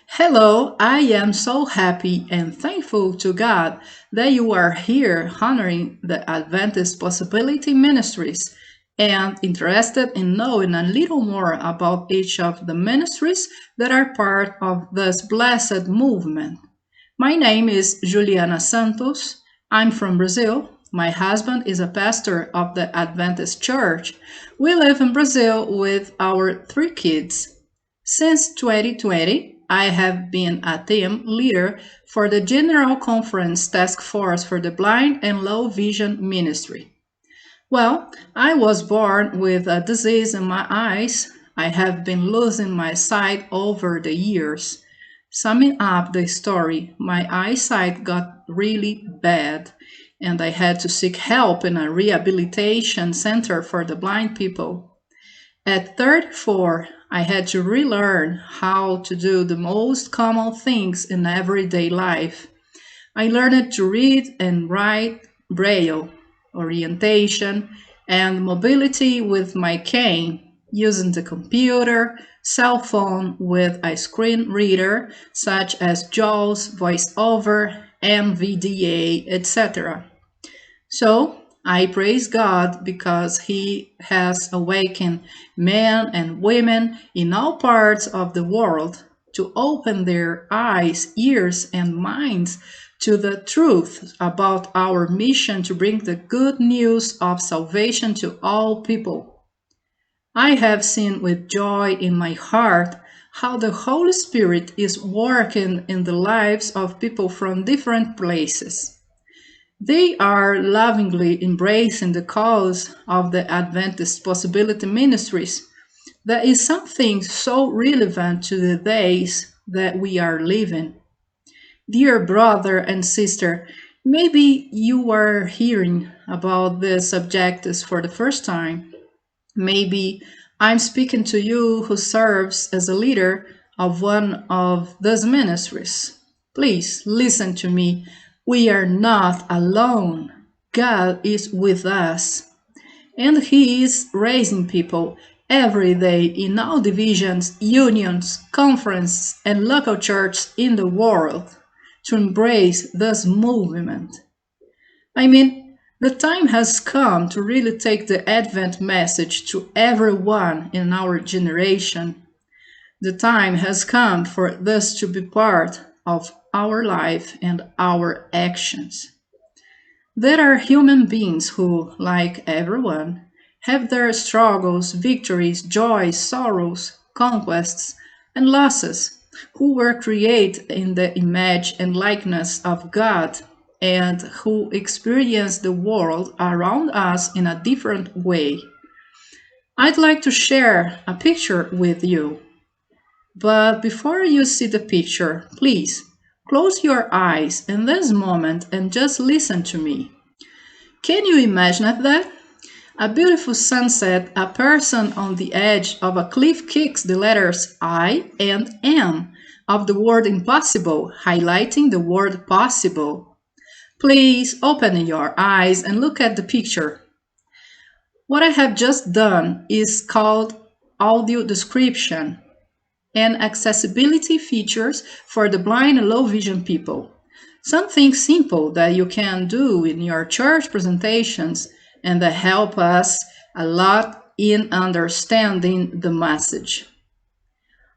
Hello, I am so happy and thankful to God that you are here honoring the Adventist Possibility Ministries and interested in knowing a little more about each of the ministries that are part of this blessed movement. My name is Juliana Santos. I'm from Brazil. My husband is a pastor of the Adventist Church. We live in Brazil with our three kids. Since 2020, I have been a team leader for the General Conference Taskforce for the Blind and Low Vision Ministry. Well, I was born with a disease in my eyes. I have been losing my sight over the years. Summing up the story, my eyesight got really bad, and I had to seek help in a rehabilitation center for the blind people. At 34, I had to relearn how to do the most common things in everyday life. I learned to read and write Braille, orientation, and mobility with my cane, using the computer, cell phone with a screen reader such as JAWS, VoiceOver, NVDA, etc. So I praise God because He has awakened men and women in all parts of the world to open their eyes, ears, and minds to the truth about our mission to bring the good news of salvation to all people. I have seen with joy in my heart how the Holy Spirit is working in the lives of people from different places. They are lovingly embracing the cause of the Adventist Possibility Ministries. That is something so relevant to the days that we are living. Dear brother and sister, maybe you are hearing about this subject for the first time. Maybe I'm speaking to you who serves as a leader of one of those ministries. Please listen to me. We are not alone. God is with us. And He is raising people every day in all divisions, unions, conferences, and local churches in the world to embrace this movement. I mean, the time has come to really take the Advent message to everyone in our generation. The time has come for this to be part of our life and our actions. There are human beings who, like everyone, have their struggles, victories, joys, sorrows, conquests, and losses, who were created in the image and likeness of God and who experience the world around us in a different way. I'd like to share a picture with you, but before you see the picture, please close your eyes in this moment and just listen to me. Can you imagine that? A beautiful sunset, a person on the edge of a cliff kicks the letters I and M of the word impossible, highlighting the word possible. Please open your eyes and look at the picture. What I have just done is called audio description and accessibility features for the blind and low vision people. Something simple that you can do in your church presentations and that help us a lot in understanding the message.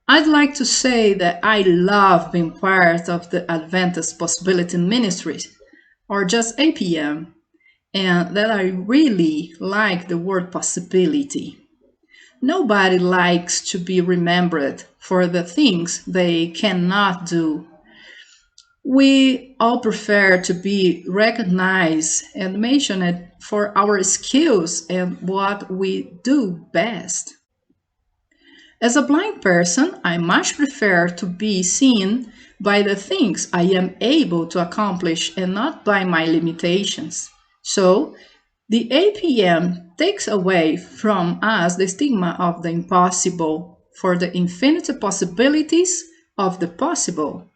I'd like to say that I love being part of the Adventist Possibility Ministries, or just APM, and that I really like the word possibility. Nobody likes to be remembered for the things they cannot do. We all prefer to be recognized and mentioned for our skills and what we do best. As a blind person, I much prefer to be seen by the things I am able to accomplish and not by my limitations. So, the APM takes away from us the stigma of the impossible for the infinite possibilities of the possible.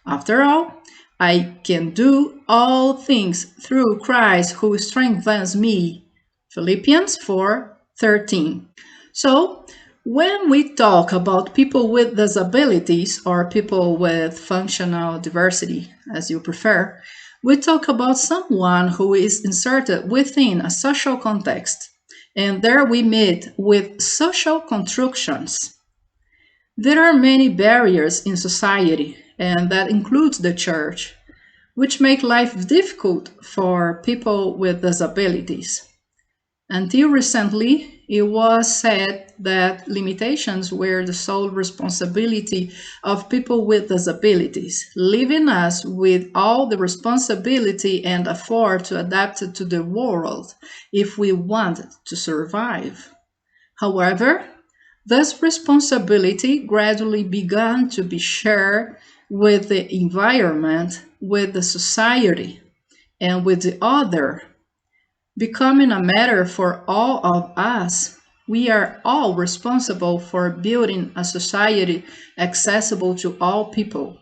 After all, I can do all things through Christ who strengthens me. Philippians 4:13. So, When we talk about people with disabilities or people with functional diversity, as you prefer, we talk about someone who is inserted within a social context. And there we meet with social constructions. There are many barriers in society, and that includes the church, which make life difficult for people with disabilities. Until recently, it was said that limitations were the sole responsibility of people with disabilities, leaving us with all the responsibility and effort to adapt to the world if we wanted to survive. However, this responsibility gradually began to be shared with the environment, with the society, and with the other, becoming a matter for all of us. We are all responsible for building a society accessible to all people.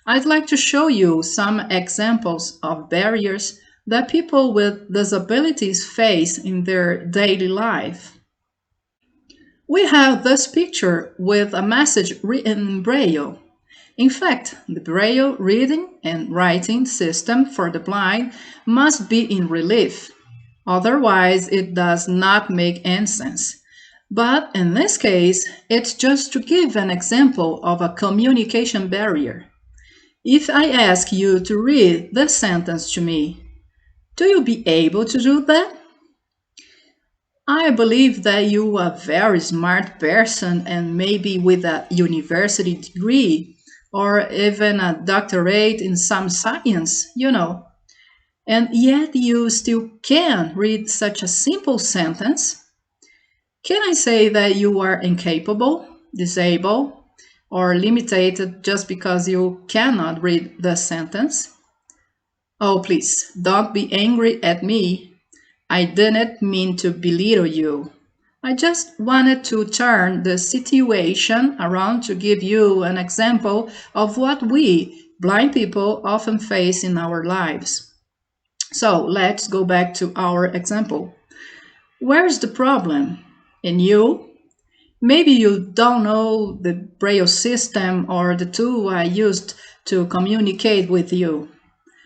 I'd like to show you some examples of barriers that people with disabilities face in their daily life. We have this picture with a message written in Braille. In fact, the Braille reading and writing system for the blind must be in relief. Otherwise, it does not make any sense. But in this case, it's just to give an example of a communication barrier. If I ask you to read this sentence to me, do you be able to do that? I believe that you are a very smart person and maybe with a university degree or even a doctorate in some science. And yet you still can read such a simple sentence. Can I say that you are incapable, disabled, or limited just because you cannot read the sentence? Oh, please, don't be angry at me. I didn't mean to belittle you. I just wanted to turn the situation around to give you an example of what we, blind people, often face in our lives. So let's go back to our example. Where's the problem? In you? Maybe you don't know the Braille system or the tool I used to communicate with you.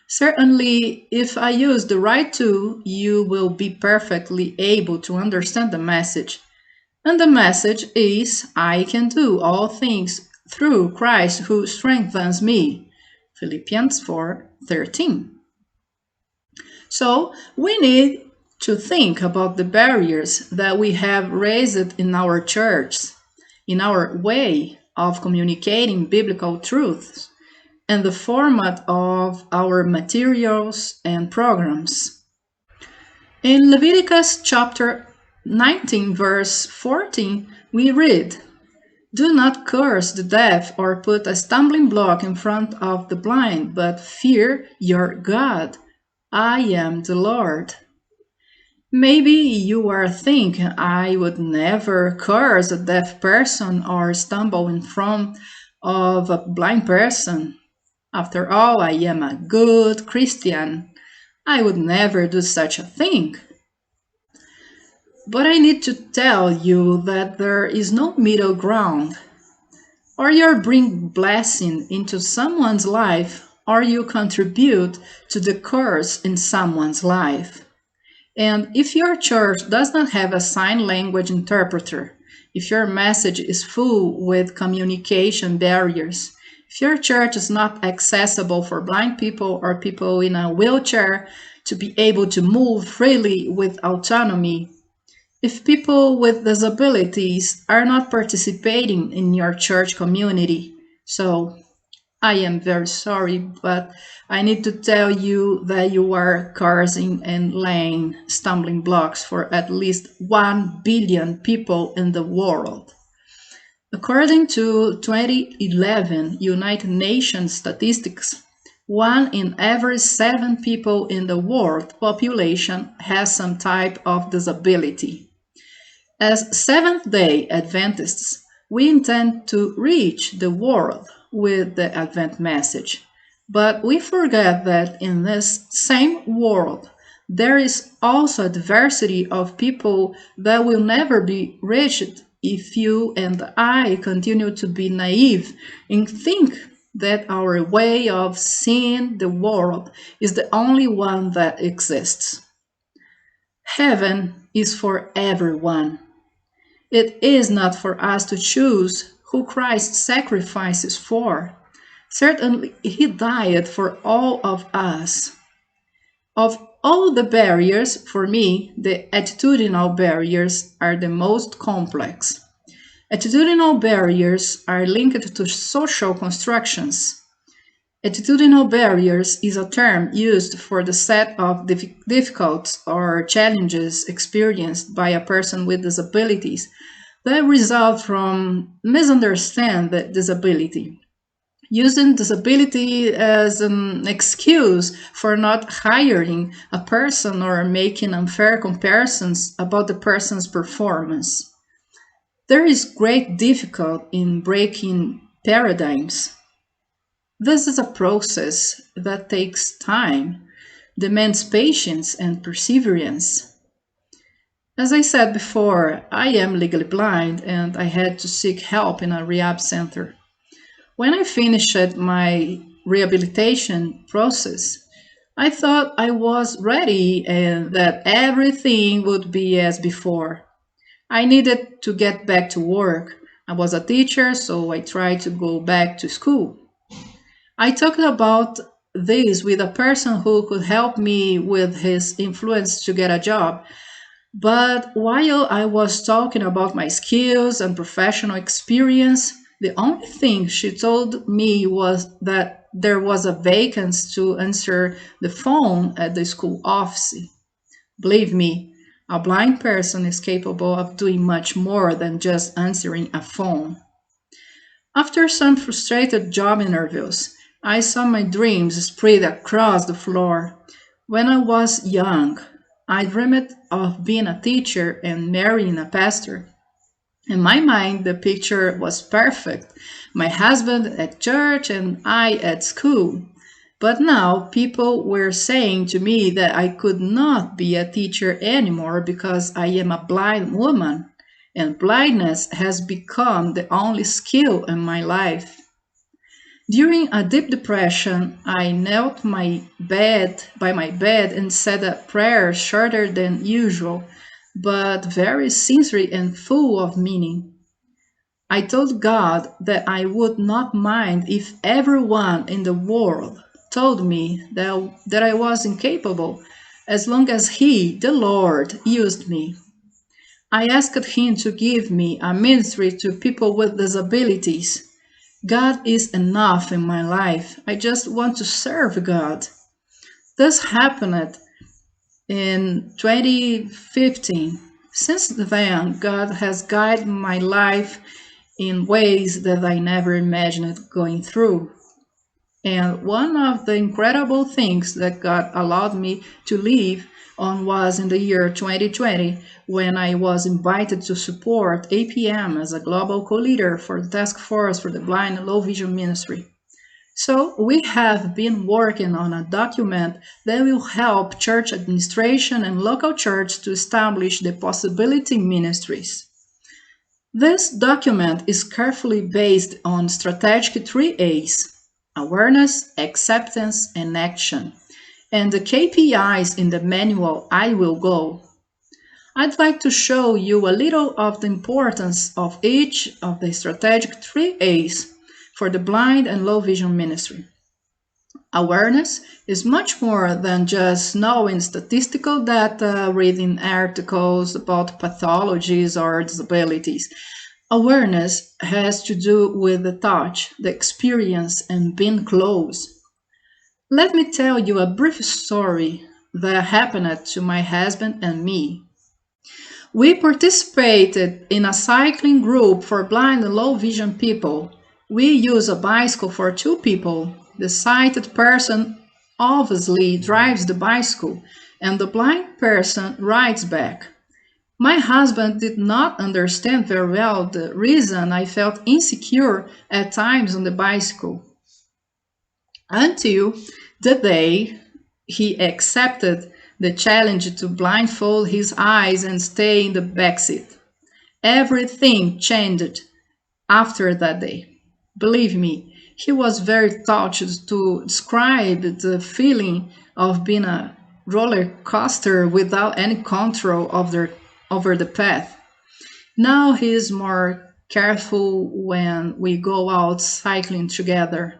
Certainly, if I use the right tool, you will be perfectly able to understand the message. And the message is, I can do all things through Christ who strengthens me. Philippians 4:13. So we need to think about the barriers that we have raised in our church, in our way of communicating biblical truths, and the format of our materials and programs. In Leviticus chapter 19, verse 14, we read, "Do not curse the deaf or put a stumbling block in front of the blind, but fear your God. I am the Lord." Maybe you are thinking, I would never curse a deaf person or stumble in front of a blind person. After all, I am a good Christian. I would never do such a thing. But I need to tell you that there is no middle ground. Or you bring blessing into someone's life, or you contribute to the curse in someone's life. And if your church does not have a sign language interpreter, if your message is full with communication barriers, if your church is not accessible for blind people or people in a wheelchair to be able to move freely with autonomy, if people with disabilities are not participating in your church community, so I am very sorry, but I need to tell you that you are causing and laying stumbling blocks for at least 1 billion people in the world. According to 2011 United Nations statistics, 1 in every 7 people in the world population has some type of disability. As Seventh-day Adventists, we intend to reach the world with the Advent message. But we forget that in this same world, there is also a diversity of people that will never be reached if you and I continue to be naive and think that our way of seeing the world is the only one that exists. Heaven is for everyone. It is not for us to choose who Christ sacrifices for. Certainly, He died for all of us. Of all the barriers, for me, the attitudinal barriers are the most complex. Attitudinal barriers are linked to social constructions. Attitudinal barriers is a term used for the set of difficulties or challenges experienced by a person with disabilities that result from misunderstanding the disability. Using disability as an excuse for not hiring a person or making unfair comparisons about the person's performance. There is great difficulty in breaking paradigms. This is a process that takes time, demands patience and perseverance. As I said before, I am legally blind and I had to seek help in a rehab center. When I finished my rehabilitation process, I thought I was ready and that everything would be as before. I needed to get back to work. I was a teacher, so I tried to go back to school. I talked about this with a person who could help me with his influence to get a job. But while I was talking about my skills and professional experience, the only thing she told me was that there was a vacancy to answer the phone at the school office. Believe me, a blind person is capable of doing much more than just answering a phone. After some frustrated job interviews, I saw my dreams spread across the floor. When I was young, I dreamed of being a teacher and marrying a pastor. In my mind, the picture was perfect. My husband at church and I at school. But now people were saying to me that I could not be a teacher anymore because I am a blind woman, and blindness has become the only skill in my life. During a deep depression, I knelt by my bed and said a prayer shorter than usual, but very sincere and full of meaning. I told God that I would not mind if everyone in the world told me that I was incapable as long as He, the Lord, used me. I asked Him to give me a ministry to people with disabilities. God is enough in my life. I just want to serve God. This happened in 2015. Since then, God has guided my life in ways that I never imagined going through. And one of the incredible things that God allowed me to live on was in the year 2020 when I was invited to support APM as a global co-leader for the Taskforce for the Blind and Low Vision Ministry. So we have been working on a document that will help church administration and local church to establish the possibility ministries. This document is carefully based on strategic 3 A's: awareness, acceptance, and action, and the KPIs in the manual I will go. I'd like to show you a little of the importance of each of the strategic 3 A's for the blind and low vision ministry. Awareness is much more than just knowing statistical data, reading articles about pathologies or disabilities. Awareness has to do with the touch, the experience, and being close. Let me tell you a brief story that happened to my husband and me. We participated in a cycling group for blind and low vision people. We use a bicycle for 2 people. The sighted person obviously drives the bicycle, and the blind person rides back. My husband did not understand very well the reason I felt insecure at times on the bicycle until the day he accepted the challenge to blindfold his eyes and stay in the back seat. Everything changed after that day. Believe me, he was very touched to describe the feeling of being a roller coaster without any control over the path. Now he is more careful when we go out cycling together,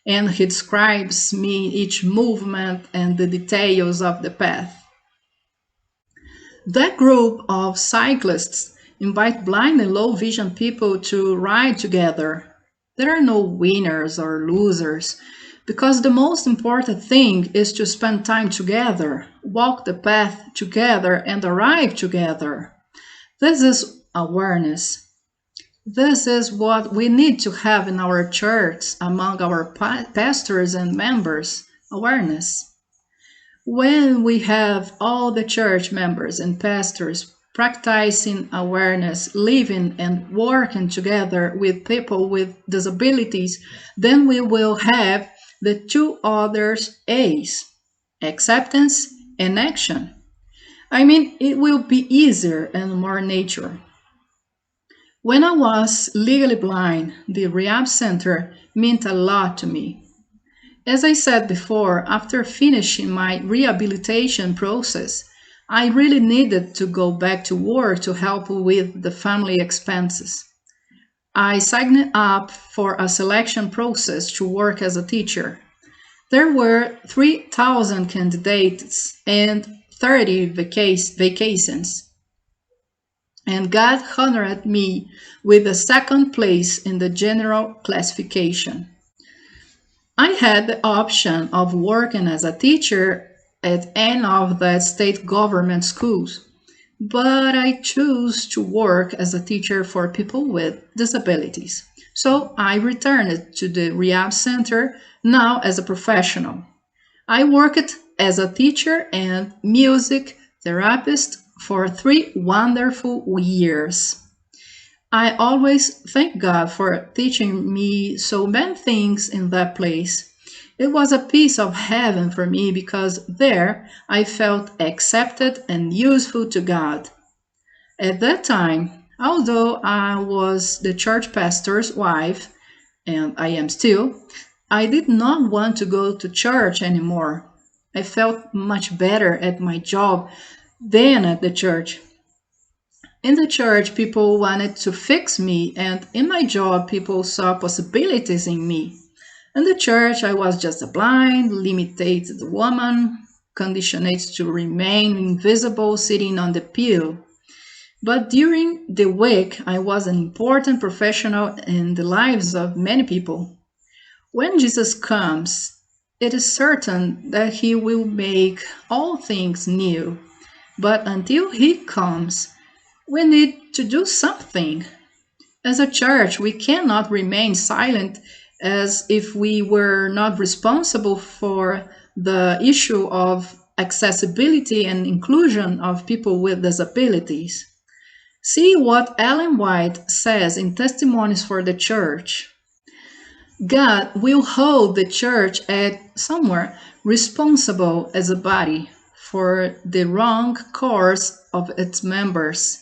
and he describes me each movement and the details of the path. That group of cyclists invite blind and low vision people to ride together. There are no winners or losers because the most important thing is to spend time together, walk the path together, and arrive together. This is awareness. This is what we need to have in our church among our pastors and members, awareness. When we have all the church members and pastors practicing awareness, living and working together with people with disabilities, then we will have the two others A's, acceptance and action. I mean, it will be easier and more natural. When I was legally blind, the rehab center meant a lot to me. As I said before, after finishing my rehabilitation process, I really needed to go back to work to help with the family expenses. I signed up for a selection process to work as a teacher. There were 3,000 candidates and 30 vacancies. And God honored me with a second place in the general classification. I had the option of working as a teacher at any of the state government schools, but I chose to work as a teacher for people with disabilities. So I returned to the rehab center now as a professional. I worked as a teacher and music therapist for 3 wonderful years. I always thank God for teaching me so many things in that place. It was a piece of heaven for me because there I felt accepted and useful to God. At that time, although I was the church pastor's wife, and I am still, I did not want to go to church anymore. I felt much better at my job than at the church. In the church, people wanted to fix me, and in my job, people saw possibilities in me. In the church, I was just a blind, limited woman, conditioned to remain invisible sitting on the pew. But during the week, I was an important professional in the lives of many people. When Jesus comes, it is certain that he will make all things new. But until he comes, we need to do something. As a church, we cannot remain silent as if we were not responsible for the issue of accessibility and inclusion of people with disabilities. See what Ellen White says in Testimonies for the Church. God will hold the church at somewhere responsible as a body for the wrong course of its members.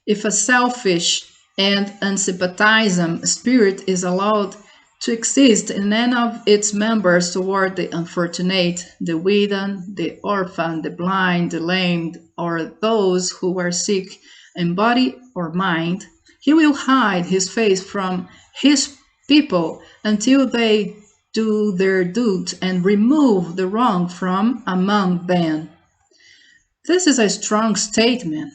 If a selfish and unsympathizing spirit is allowed to exist in any of its members toward the unfortunate, the widow, the orphan, the blind, the lame, or those who are sick in body or mind, he will hide his face from his people until they do their duty and remove the wrong from among them. This is a strong statement.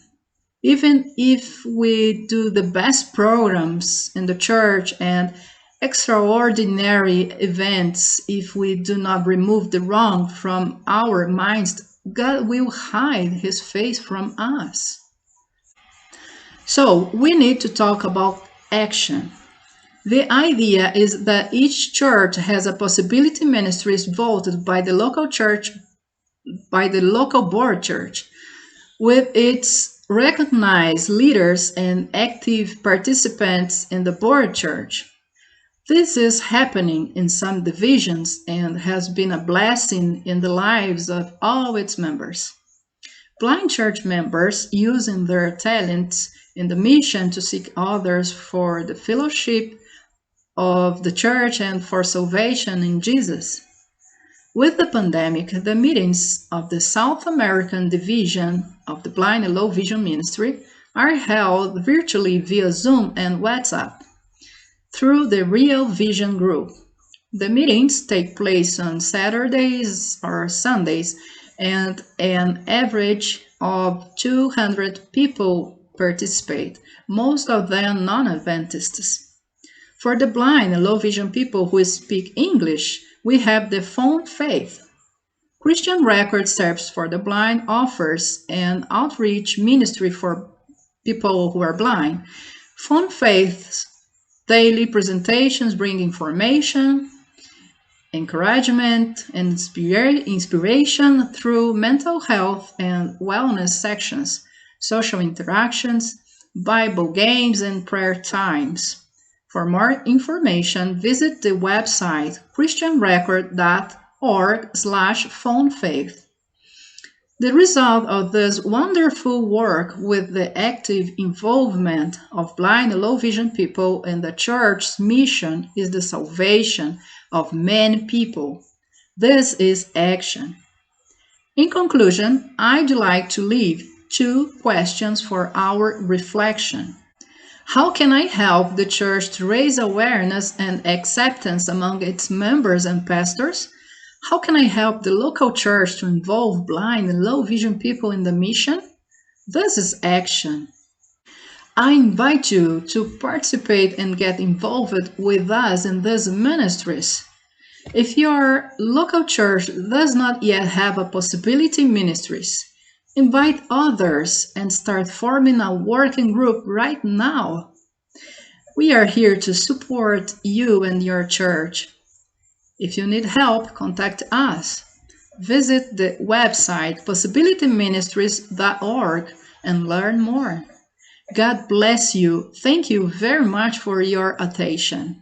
Even if we do the best programs in the church and extraordinary events, if we do not remove the wrong from our minds, God will hide his face from us. So we need to talk about action. The idea is that each church has a possibility ministries voted by the local church, by the local board church, with its recognized leaders and active participants in the board church. This is happening in some divisions and has been a blessing in the lives of all its members. Blind church members using their talents in the mission to seek others for the fellowship of the church and for salvation in Jesus. With the pandemic, the meetings of the South American Division of the Blind and Low Vision Ministry are held virtually via Zoom and WhatsApp through the Real Vision Group. The meetings take place on Saturdays or Sundays, and an average of 200 people participate, most of them non-Adventists. For the blind and low vision people who speak English, we have the Phone Faith. Christian Record Service for the Blind offers an outreach ministry for people who are blind. Phone Faith's daily presentations bring information, encouragement, and inspiration through mental health and wellness sections, social interactions, Bible games, and prayer times. For more information, visit the website christianrecord.org/phonefaith. The result of this wonderful work with the active involvement of blind and low vision people in the church's mission is the salvation of many people. This is action. In conclusion, I'd like to leave 2 questions for our reflection. How can I help the church to raise awareness and acceptance among its members and pastors? How can I help the local church to involve blind and low vision people in the mission? This is action. I invite you to participate and get involved with us in these ministries. If your local church does not yet have a possibility ministries, invite others and start forming a working group right now. We are here to support you and your church. If you need help, contact us. Visit the website possibilityministries.org and learn more. God bless you. Thank you very much for your attention.